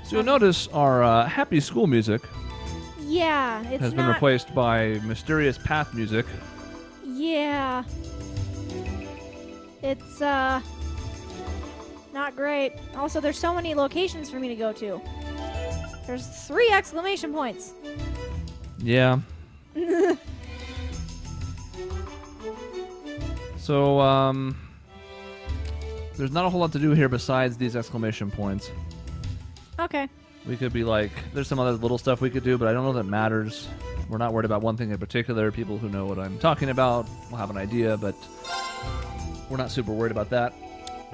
So you'll notice our happy school music Yeah, it's has been replaced by mysterious path music. Yeah. It's, not great. Also, there's so many locations for me to go to. There's 3 exclamation points. Yeah. So, there's not a whole lot to do here besides these exclamation points. Okay. We could be like, there's some other little stuff we could do, but I don't know that matters. We're not worried about one thing in particular. People who know what I'm talking about will have an idea, but we're not super worried about that.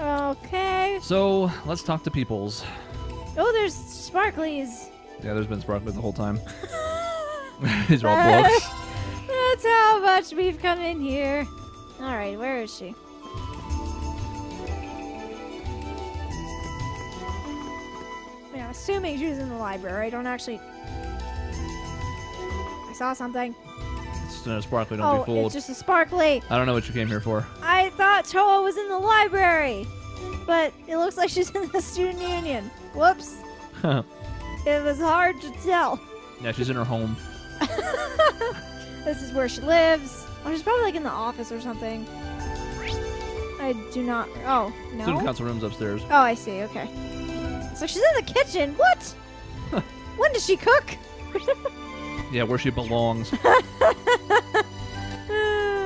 Okay. So, let's talk to peoples. Oh, there's sparklies. Yeah, there's been sparklers the whole time. These are all books. That's how much we've come in here. All right, where is she? Yeah, I'm assuming she was in the library. I don't actually... I saw something. It's just a sparkly, don't be Oh, fooled. it's just a sparkly. I don't know what you came here for. I thought Toa was in the library, but it looks like she's in the student union. Whoops. It was hard to tell. Yeah, she's in her home. This is where she lives. Oh, she's probably like in the office or something. I do not... Oh, no? Student council room's upstairs. Oh, I see. Okay. So she's in the kitchen. What? When does she cook? Yeah, where she belongs.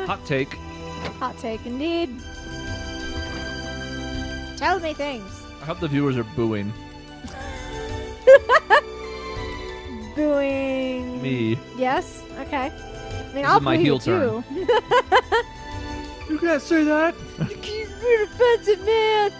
Hot take. Hot take indeed. Tell me things. I hope the viewers are booing Booing. me. Yes? Okay. I mean, This I'll is my boo heel you too. You can't say that. You keep being offensive, man.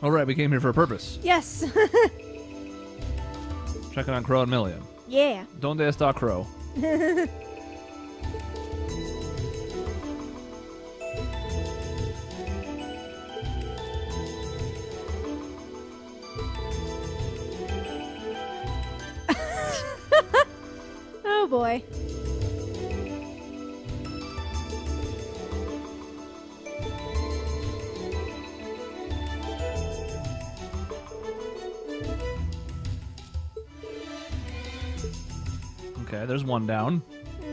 All right, we came here for a purpose. Yes. Checking on Crow and Million. Yeah. Donde está Crow? Oh boy. Okay, there's one down.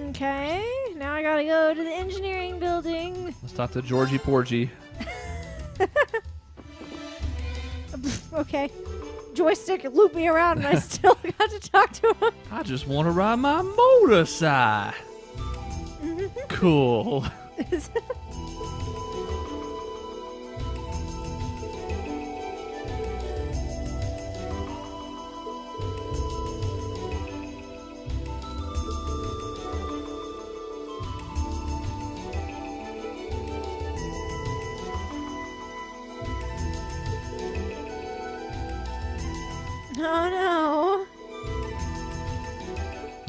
Okay. Now I gotta go to the engineering building. Let's talk to Georgie Porgy. Okay. Joystick looped me around and I still got to talk to him. I just want to ride my motorcycle. Cool. Oh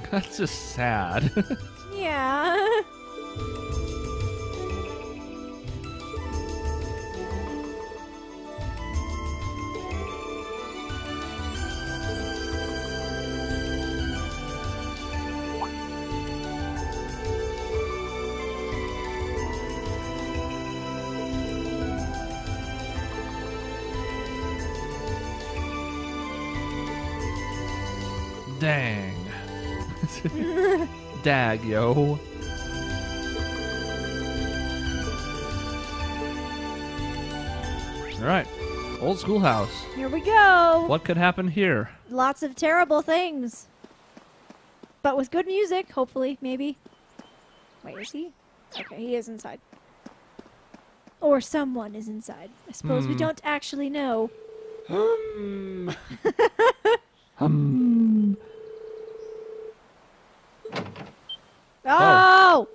That's just sad. no. Yeah. Dang. Dag, yo. All right. Old schoolhouse. Here we go. What could happen here? Lots of terrible things. But with good music, hopefully, maybe. Wait, is he? Okay, he is inside. Or someone is inside. I suppose we don't actually know. Oh. Oh!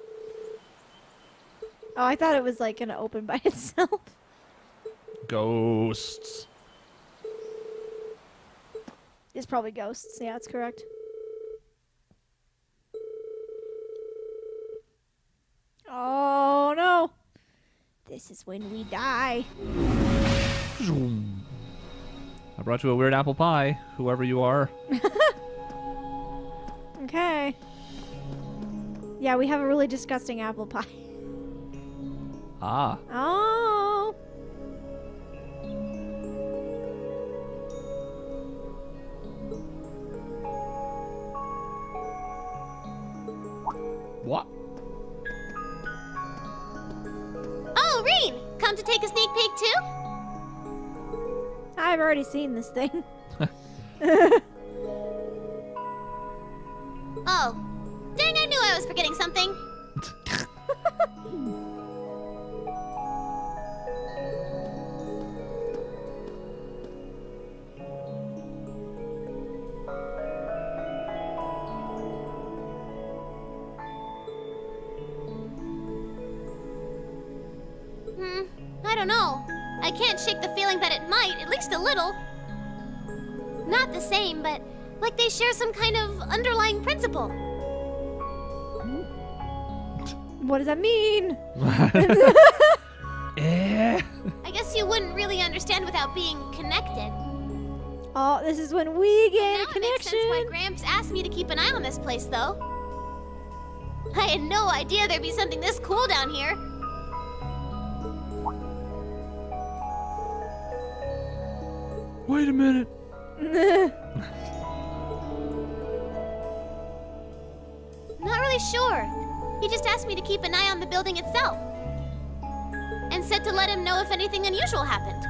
Oh, I thought it was like gonna open by itself. Ghosts. It's probably ghosts. Yeah, that's correct. Oh no! This is when we die. I brought you a weird apple pie, whoever you are. Okay. Yeah, we have a really disgusting apple pie. Ah. Oh. What? Oh, Reen! Come to take a sneak peek too? I've already seen this thing. Oh. Dang, I knew I was forgetting something. I don't know. I can't shake the feeling that it might, at least a little. Not the same, but like they share some kind of underlying principle. What does that mean? Eh. I guess you wouldn't really understand without being connected. Oh, this is when we gain Now a it makes sense why connection. Gramps asked me to keep an eye on this place, though. I had no idea there'd be something this cool down here. Wait a minute. Not really sure. He just asked me to keep an eye on the building itself. And said to let him know if anything unusual happened.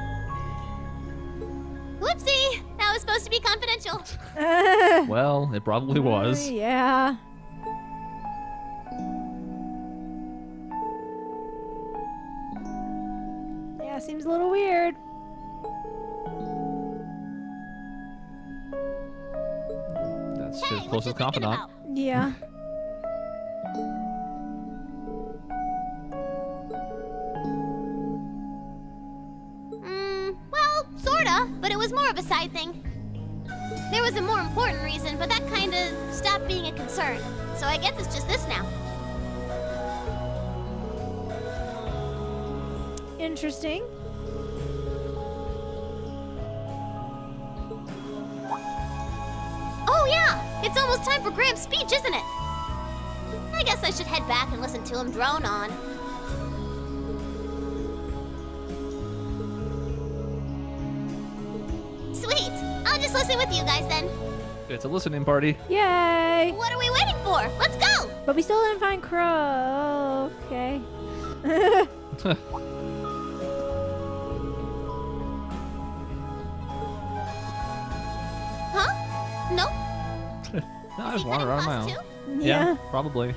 Whoopsie! That was supposed to be confidential. Well, it probably was. Yeah. Yeah, seems a little weird. That's Hey, his what you closest thinking confidant. about? Yeah. Well, sorta, but it was more of a side thing. There was a more important reason, but that kinda stopped being a concern. So I guess it's just this now. Interesting. Oh yeah! It's almost time for Gramps' speech, isn't it? I guess I should head back and listen to him drone on. Sweet! I'll just listen with you guys then. It's a listening party. Yay! What are we waiting for? Let's go! But we still didn't find Crow. Okay. Huh? Nope. I Is just he wander cutting around my class own. too? Yeah. Probably.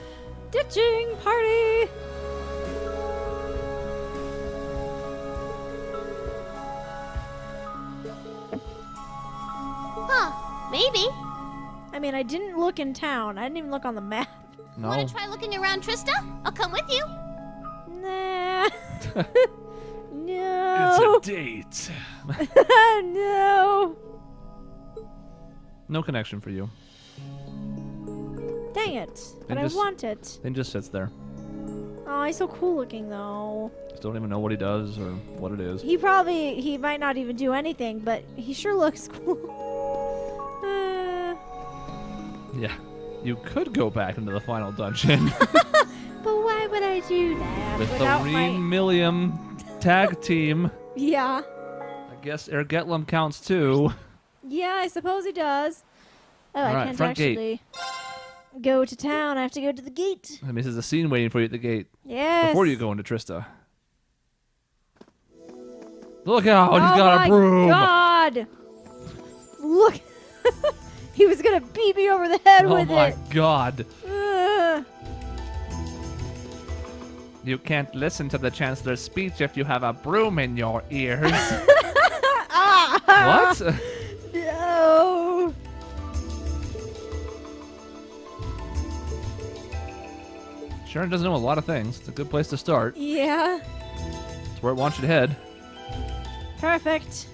Ditching party. Huh. Maybe. I mean, I didn't look in town. I didn't even look on the map. No. Wanna try looking around, Trista? I'll come with you. Nah. No. It's a date. No. No connection for you. Dang it. But I just- want it. Then just sits there. Oh, he's so cool looking though. Just don't even know what he does or what it is. He might not even do anything, but he sure looks cool. Yeah. You could go back into the final dungeon But why would I do that with the without my... Millium tag team. Yeah. I guess Ergetlum counts too. Yeah, I suppose he does. Oh, I Alright, can't front gate. actually go to town. I have to go to the gate. I mean, this is a scene waiting for you at the gate Yes. before you go into Trista. Look out! Oh He's got my a broom. God! Look, he was gonna beat me over the head Oh with my it. God! Ugh. You can't listen to the Chancellor's speech if you have a broom in your ears. Ah! What? Sharon doesn't know a lot of things. It's a good place to start. Yeah. It's where it wants you to head. Perfect.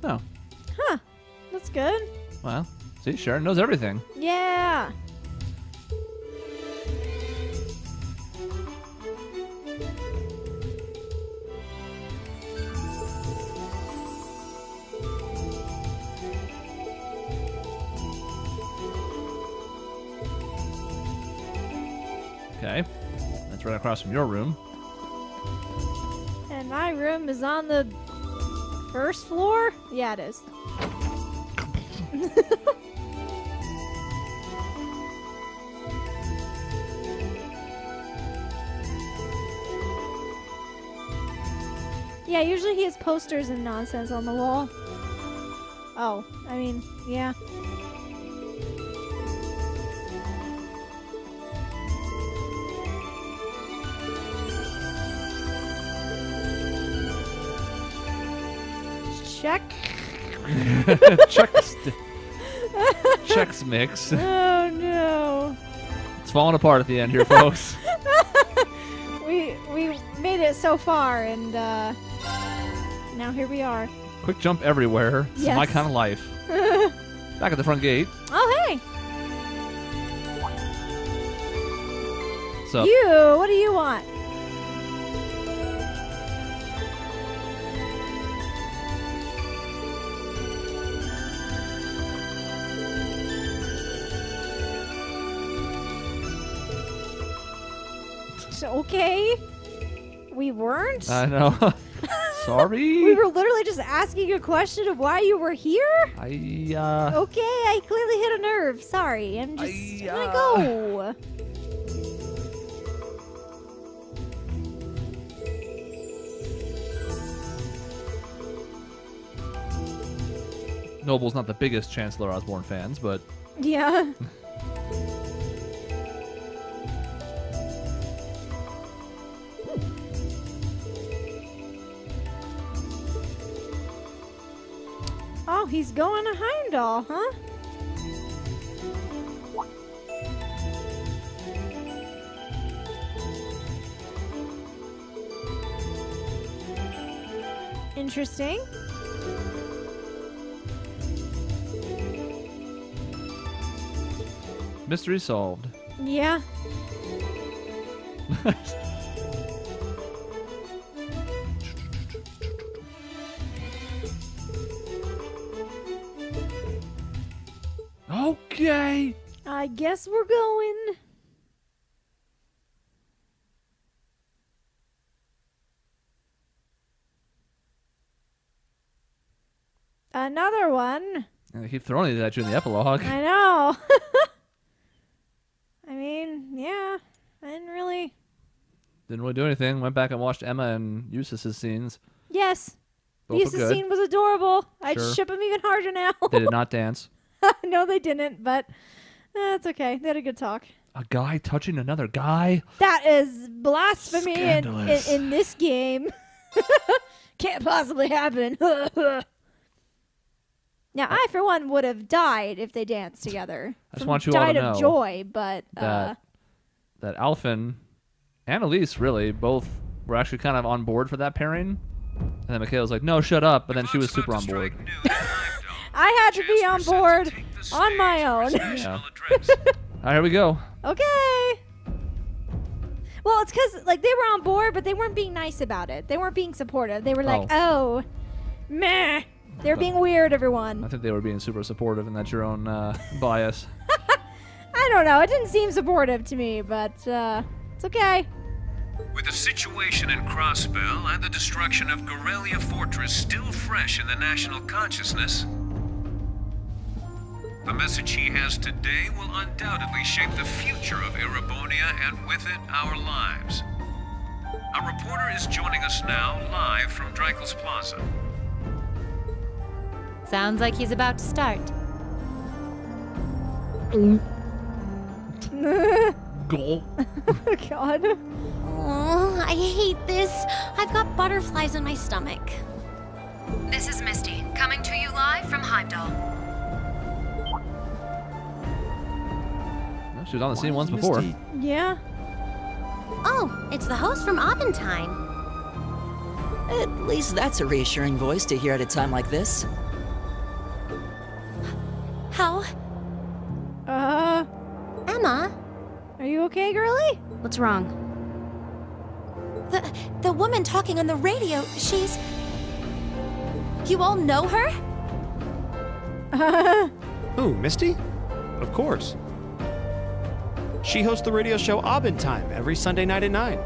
Oh, Huh. That's good. well, see, Sharon knows everything. Yeah. Okay, that's right across from your room. And my room is on the first floor? Yeah, it is. Yeah, usually he has posters and nonsense on the wall. Oh, I mean, yeah. Check. Checks mix. Oh no. It's falling apart at the end here, folks. We made it so far, and now here we are. Quick jump everywhere. It's Yes. my kind of life. Back at the front gate. Oh hey, So you. What do you want? So, okay. We weren't? I know. Sorry. We were literally just asking a question of why you were here? I Okay, I clearly hit a nerve. Sorry. I'm gonna go. Noble's not the biggest Chancellor Osborne fans, but Yeah. Oh, he's going to Heimdall, huh? Interesting. mystery solved. Yeah. Okay. I guess we're going. Another one. I keep throwing these at you in the epilogue. I know. I mean, yeah. I didn't really. Didn't really do anything. Went back and watched Emma and Eustace's scenes. Yes. Both were Eustace good. scene was adorable. I'd Sure. ship him even harder now. They did not dance. No, they didn't, but it's okay. They had a good talk. A guy touching another guy? That is blasphemy Scandalous. in this game. Can't possibly happen. Now, I, for one, would have died if they danced together. I just want you all to died know of joy, but that Alphen and Elise really both were actually kind of on board for that pairing. And then Michaela was like, no, shut up. But then she was super on board. I had to be on board on my own. Yeah. All right, here we go. Okay. Well, it's because like they were on board, but they weren't being nice about it. They weren't being supportive. They were like, "Oh, meh." They were being weird, I everyone. think they were being super supportive, and that's your own bias. I don't know. It didn't seem supportive to me, but it's okay. With the situation in Crossbell and the destruction of Gorelia Fortress still fresh in the national consciousness, the message he has today will undoubtedly shape the future of Erebonia and with it, our lives. A reporter is joining us now live from Dreikel's Plaza. Sounds like he's about to start. Goal. God. Oh, I hate this. I've got butterflies in my stomach. This is Misty, coming to you live from Heimdall. Well, she was on the scene once before. Misty? Yeah. Oh, it's the host from Abendtime. At least that's a reassuring voice to hear at a time like this. How? Emma? Are you okay, girlie? What's wrong? The woman talking on the radio, she's... You all know her? Who, Misty? Of course. She hosts the radio show Abendtime every Sunday night at 9.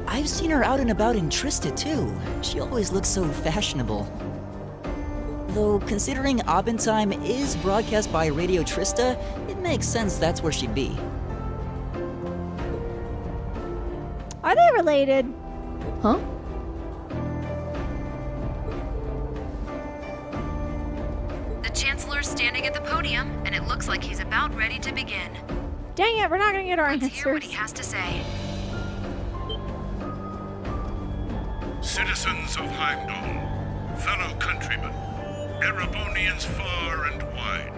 I've seen her out and about in Trista, too. She always looks so fashionable. Though, considering Abendtime is broadcast by Radio Trista, it makes sense that's where she'd be. Are they related? Huh? The Chancellor's standing at the podium, and it looks like he's about ready to begin. Dang it, we're not gonna get our Let's hear what answers. he has to say. Citizens of Heimdall, fellow countrymen, Erebonians far and wide,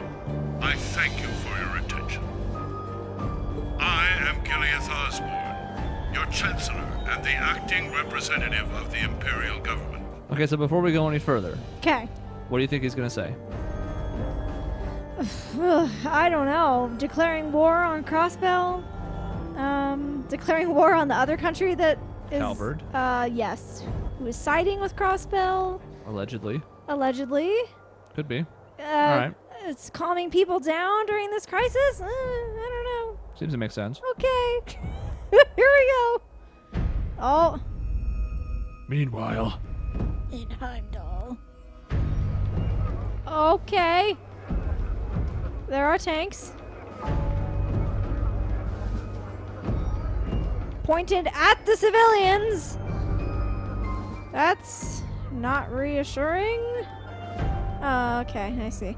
I thank you for your attention. I am Gileath Osborne, your Chancellor and the acting representative of the Imperial Government. Okay, so before we go any further, Okay. what do you think he's gonna say? I don't know. Declaring war on Crossbell? Declaring war on the other country that is... Halberd. Yes. Who is siding with Crossbell, Allegedly. allegedly. Could be. Uh, Alright. It's calming people down during this crisis? I don't know. Seems to make sense. Okay. Here we go. Oh. Meanwhile. In Heimdall. Okay. There are tanks. Pointed at the civilians. That's not reassuring. Okay, I see.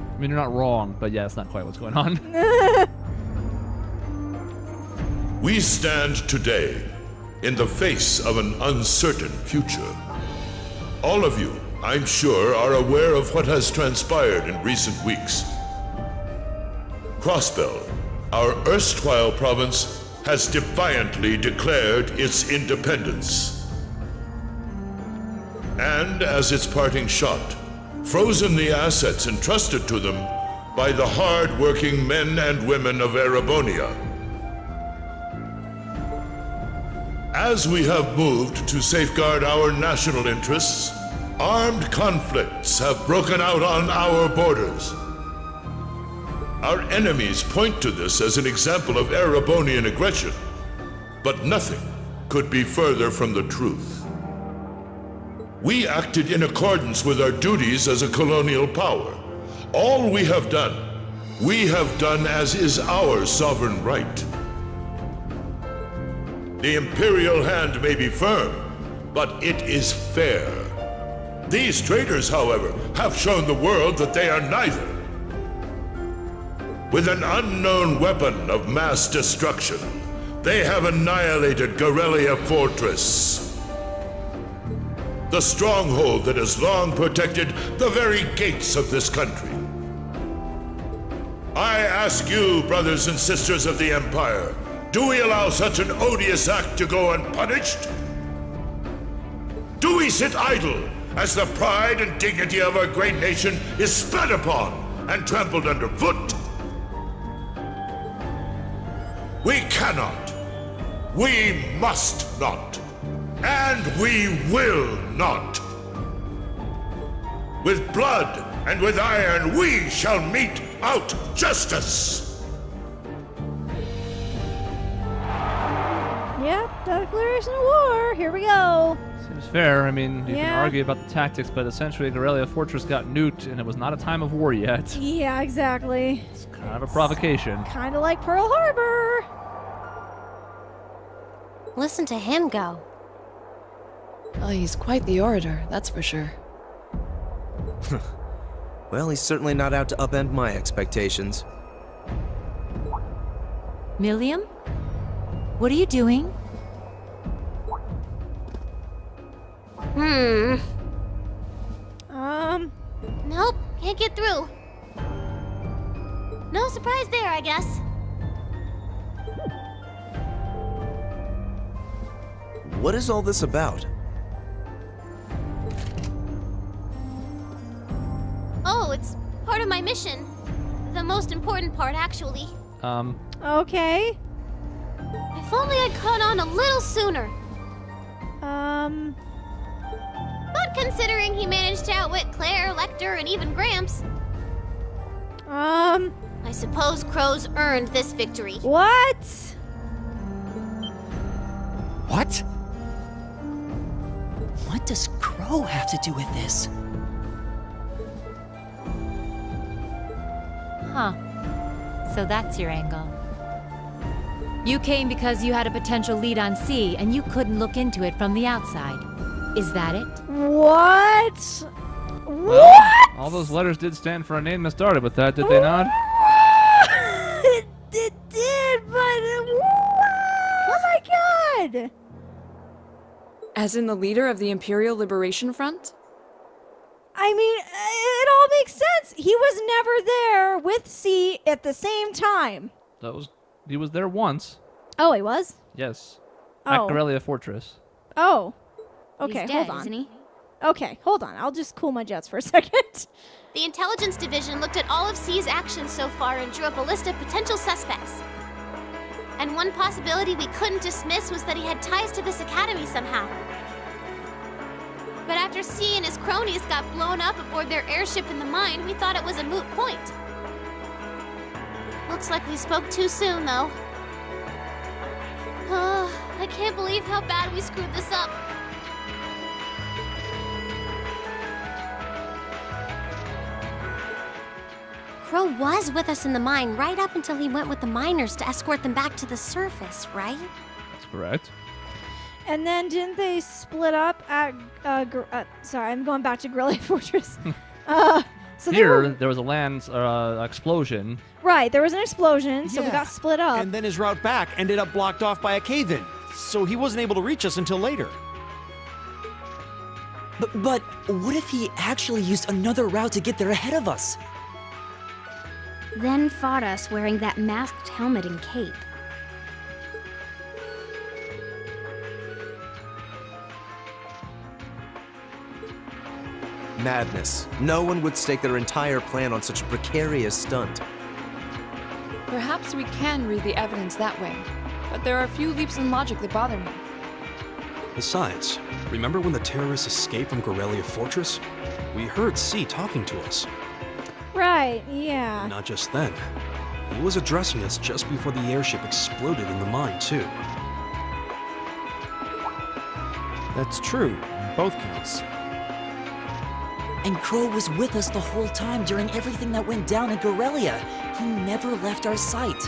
I mean, you're not wrong, but yeah, that's not quite what's going on. We stand today in the face of an uncertain future. All of you, I'm sure, are aware of what has transpired in recent weeks. Crossbell, our erstwhile province, has defiantly declared its independence. And as its parting shot, frozen the assets entrusted to them by the hard-working men and women of Erebonia. As we have moved to safeguard our national interests, armed conflicts have broken out on our borders. Our enemies point to this as an example of Erebonian aggression, but nothing could be further from the truth. We acted in accordance with our duties as a colonial power. All we have done as is our sovereign right. The Imperial hand may be firm, but it is fair. These traitors, however, have shown the world that they are neither. With an unknown weapon of mass destruction, they have annihilated Gorelia Fortress, the stronghold that has long protected the very gates of this country. I ask you, brothers and sisters of the Empire, do we allow such an odious act to go unpunished? Do we sit idle as the pride and dignity of our great nation is spat upon and trampled underfoot? We cannot, we must not, and we will not. With blood and with iron, we shall mete out justice. Yep, declaration of war. Here we go. Seems fair. I mean, you can Yeah. argue about the tactics, but essentially Gorelia Fortress got nuked, and it was not a time of war yet. Yeah, exactly. It's kind of a provocation. Kind of like Pearl Harbor. Listen to him go. Oh, he's quite the orator, that's for sure. Well, he's certainly not out to upend my expectations. Milliam? What are you doing? Nope, can't get through. No surprise there, I guess. What is all this about? Oh, it's part of my mission. The most important part, actually. Okay. If only I'd caught on a little sooner. But considering he managed to outwit Claire, Lecter, and even Gramps, I suppose Crow's earned this victory. What? What? What does Crow have to do with this? Huh. So that's your angle. You came because you had a potential lead on C, and you couldn't look into it from the outside. Is that it? What? Well, all those letters did stand for a name that started with that, did they not? It did, but oh my god! As in the leader of the Imperial Liberation Front? I mean, it all makes sense. He was never there with C at the same time. He was there once. Oh, he was? Yes. Oh. At Corellia Fortress. Oh. Okay, He's hold dead, on. isn't he? Okay, hold on. I'll just cool my jets for a second. The Intelligence Division looked at all of C's actions so far and drew up a list of potential suspects. And one possibility we couldn't dismiss was that he had ties to this academy somehow. But after C and his cronies got blown up aboard their airship in the mine, we thought it was a moot point. Looks like we spoke too soon, though. I can't believe how bad we screwed this up. Crow was with us in the mine right up until he went with the miners to escort them back to the surface, right? That's correct. And then didn't they split up at, sorry, I'm going back to Corellia Fortress. So Here, there was a land explosion. Right, there was an explosion, so we Yeah. got split up. And then his route back ended up blocked off by a cave-in, so he wasn't able to reach us until later. But what if he actually used another route to get there ahead of us? Then fought us wearing that masked helmet and cape. Madness. No one would stake their entire plan on such a precarious stunt. Perhaps we can read the evidence that way, but there are a few leaps in logic that bother me. Besides, remember when the terrorists escaped from Corellia Fortress? We heard C talking to us. Right, yeah. Not just then. He was addressing us just before the airship exploded in the mine, too. That's true. Both counts. And Crow was with us the whole time during everything that went down in Corellia. He never left our sight.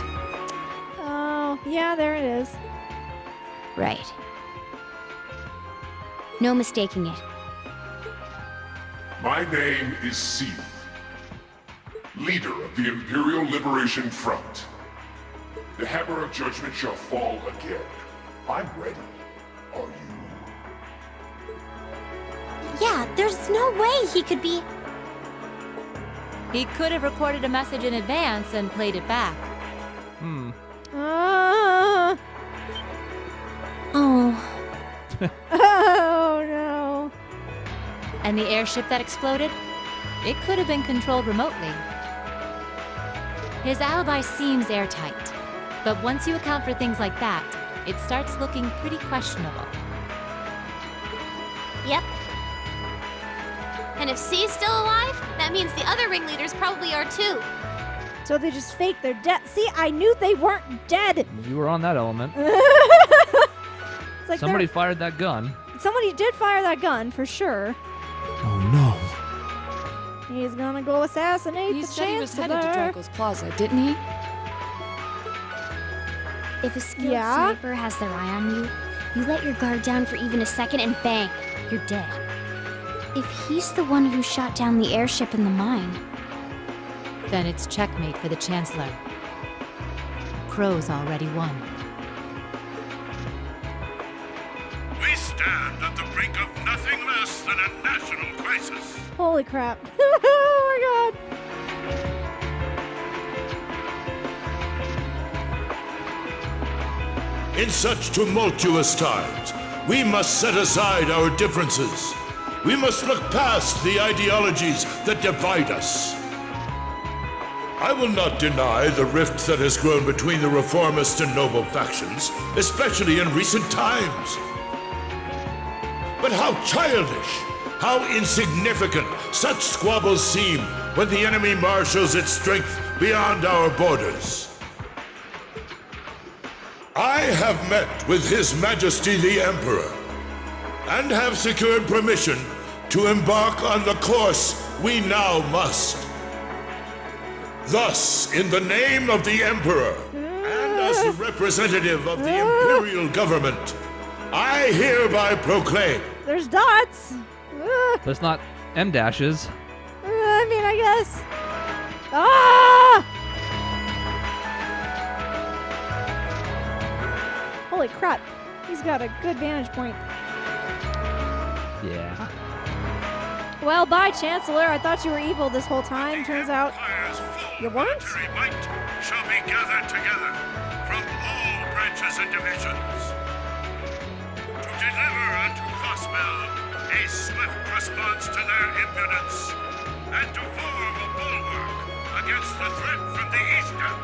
Oh, yeah, there it is. Right. No mistaking it. My name is C, leader of the Imperial Liberation Front. The hammer of judgment shall fall again. I'm ready. Are you? Yeah, there's no way he could be. He could have recorded a message in advance and played it back. Oh. Oh, no. And the airship that exploded? It could have been controlled remotely. His alibi seems airtight, but once you account for things like that, it starts looking pretty questionable. Yep. And if C's still alive, that means the other ringleaders probably are too. So they just faked their death. See, I knew they weren't dead. You were on that element. It's like Somebody fired that gun. somebody did fire that gun for sure. Oh no. He's gonna go assassinate He the said he was headed to Chancellor. Draco's Plaza, didn't he? If a skilled Yeah? sniper has their eye on you, you let your guard down for even a second and bang. you're dead. If he's the one who shot down the airship in the mine, Then it's checkmate for the Chancellor. Crow's already won. We stand at the brink of nothing less than a national crisis. Holy crap. Oh my god. In such tumultuous times, we must set aside our differences. We must look past the ideologies that divide us. I will not deny the rift that has grown between the reformist and noble factions, especially in recent times. But how childish, how insignificant such squabbles seem when the enemy marshals its strength beyond our borders. I have met with His Majesty the Emperor, and have secured permission to embark on the course we now must. Thus, in the name of the Emperor, and as the representative of the Imperial Government, I hereby proclaim... There's dots. There's not M dashes. I mean, I guess. Ah! Holy crap. He's got a good vantage point. Yeah. Well, bye, Chancellor. I thought you were evil this whole time. Turns out you weren't? Military might shall be gathered together from all branches and divisions to deliver unto Cosmel a swift response to their impudence and to form a bulwark against the threat from the eastern.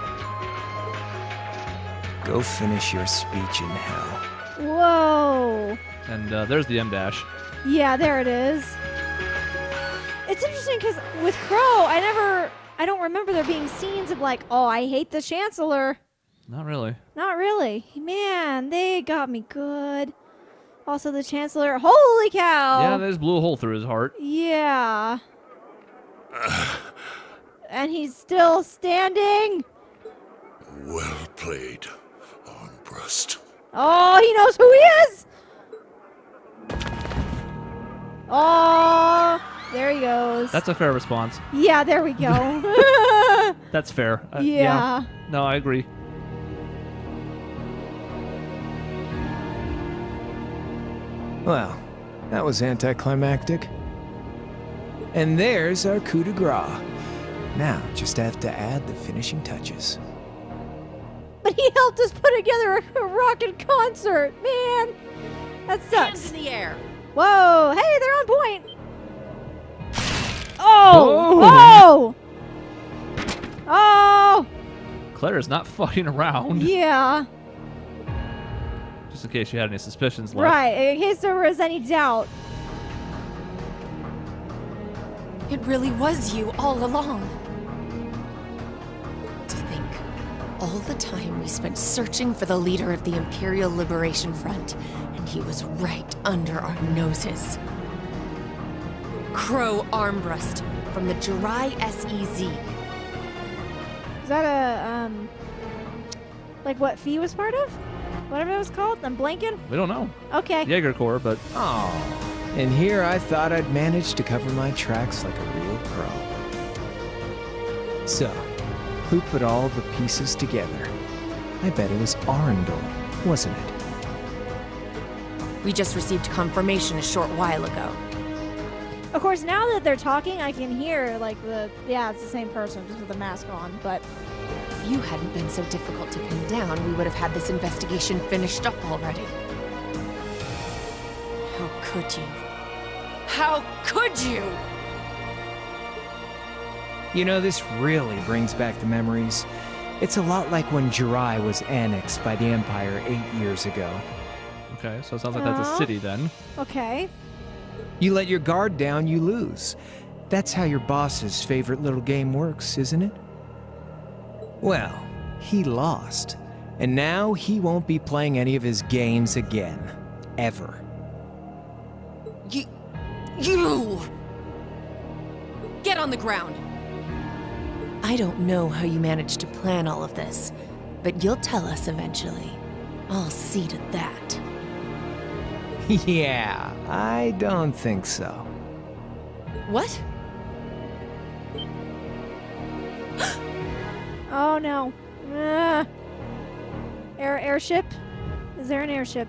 Go finish your speech in hell. Whoa. And there's the M dash. Yeah, there it is. It's interesting because with Crow, I don't remember there being scenes of like, oh, I hate the Chancellor. Not really. Not really. Man, they got me good. Also, the Chancellor, holy cow. Yeah, they just blew a hole through his heart. Yeah. And he's still standing. Well played, Armbrust. Oh, he knows who he is. Oh, there he goes. That's a fair response. Yeah, there we go. That's fair. Yeah. No, I agree. Well, that was anticlimactic. And there's our coup de grace. Now, just have to add the finishing touches. But he helped us put together a rockin' concert, man. That sucks. Hands in the air. Whoa, hey, they're on point. Oh, oh, Claire is not fucking around. yeah, Just in case you had any suspicions left. right, in case there was any doubt. It really was you all along. To think, all the time we spent searching for the leader of the Imperial Liberation Front, and he was right under our noses. Crow Armbrust from the Jirai SEZ. Is that a, like what Fee was part of? Whatever it was called? I'm blanking? We don't know. Okay. Jaeger Corps, but... Oh, and here I thought I'd managed to cover my tracks like a real pro. So, who put all the pieces together? I bet it was Arundel, wasn't it? We just received confirmation a short while ago. Of course, now that they're talking, I can hear, like, it's the same person, just with the mask on, but... If you hadn't been so difficult to pin down, we would have had this investigation finished up already. How could you? How could you? You know, this really brings back the memories. It's a lot like when Jirai was annexed by the Empire 8 years ago. Okay, so it sounds like that's a city then. Okay. You let your guard down, you lose. That's how your boss's favorite little game works, isn't it? Well, he lost. And now he won't be playing any of his games again. Ever. You! Get on the ground! I don't know how you managed to plan all of this, but you'll tell us eventually. I'll see to that. Yeah, I don't think so. What? Oh no. Airship? Is there an airship?